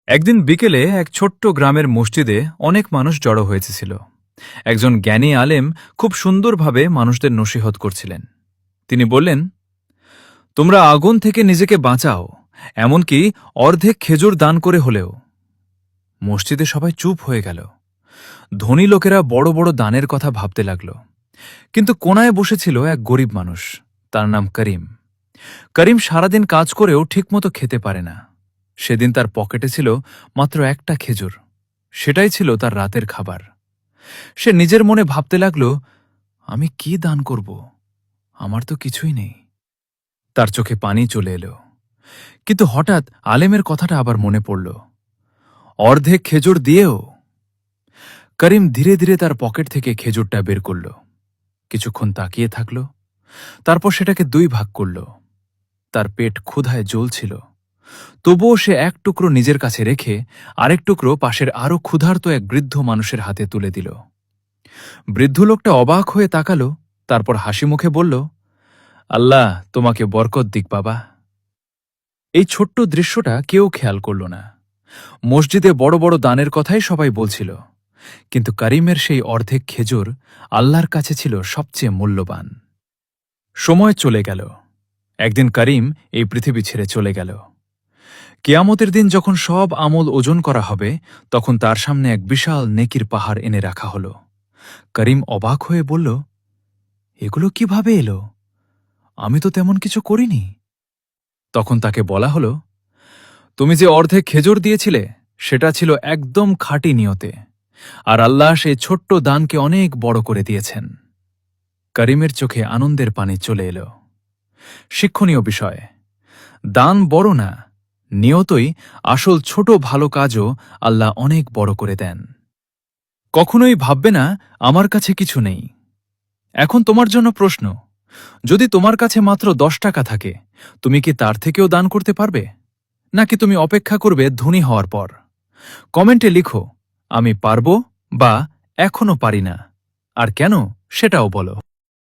একদিন বিকেলে এক ছোট্ট গ্রামের মসজিদে অনেক মানুষ জড়ো হয়েছিল। একজন জ্ঞানী আলেম খুব সুন্দরভাবে মানুষদের নসিহত করছিলেন। তিনি বললেন, তোমরা আগুন থেকে নিজেকে বাঁচাও, এমনকি অর্ধেক খেজুর দান করে হলেও। মসজিদে সবাই চুপ হয়ে গেল। ধনী লোকেরা বড় বড় দানের কথা ভাবতে লাগল, কিন্তু কোনায় বসেছিল এক গরিব মানুষ। তার নাম করিম। করিম সারাদিন কাজ করেও ঠিকমতো খেতে পারে না। সেদিন তার পকেটে ছিল মাত্র একটা খেজুর। সেটাই ছিল তার রাতের খাবার। সে নিজের মনে ভাবতে লাগল, আমি কি দান করব? আমার তো কিছুই নেই। তার চোখে পানি চলে এলো। কিন্তু হঠাৎ আলেমের কথাটা আবার মনে পড়ল। অর্ধেক খেজুর দিয়েও। করিম ধীরে ধীরে তার পকেট থেকে খেজুরটা বের করল। কিছুক্ষণ তাকিয়ে থাকল, তারপর সেটাকে দুই ভাগ করল। তার পেট ক্ষুধায় জ্বলছিল, তবুও সে এক টুকরো নিজের কাছে রেখে আরেক টুকরো পাশের আরও ক্ষুধার্ত এক বৃদ্ধ মানুষের হাতে তুলে দিল। বৃদ্ধ লোকটা অবাক হয়ে তাকাল, তারপর হাসি মুখে বলল, আল্লাহ তোমাকে বরকত দিক বাবা। এই ছোট্ট দৃশ্যটা কেউ খেয়াল করল না। মসজিদে বড় বড় দানের কথাই সবাই বলছিল, কিন্তু করিমের সেই অর্ধেক খেজুর আল্লাহর কাছে ছিল সবচেয়ে মূল্যবান। সময় চলে গেল। একদিন করিম এই পৃথিবী ছেড়ে চলে গেল। কিয়ামতের দিন যখন সব আমল ওজন করা হবে, তখন তার সামনে এক বিশাল নেকির পাহাড় এনে রাখা হল। করিম অবাক হয়ে বলল, এগুলো কিভাবে এলো? আমি তো তেমন কিছু করিনি। তখন তাকে বলা হল, তুমি যে অর্ধেক খেজুর দিয়েছিলে সেটা ছিল একদম খাঁটি নিয়তে, আর আল্লাহ সেই ছোট্ট দানকে অনেক বড় করে দিয়েছেন। করিমের চোখে আনন্দের পানি চলে এলো। শিক্ষণীয় বিষয়, দান বড় না, নিয়তই আসল ছোট ভালো কাজও আল্লাহ অনেক বড় করে দেন। কখনোই ভাববে না আমার কাছে কিছু নেই। এখন তোমার জন্য প্রশ্ন, যদি তোমার কাছে মাত্র 10 টাকা থাকে, তুমি কি তার থেকেও দান করতে পারবে, নাকি তুমি অপেক্ষা করবে ধনী হওয়ার পর? কমেন্টে লিখো, আমি পারব বা এখনো পারি না, আর কেন সেটাও বলো।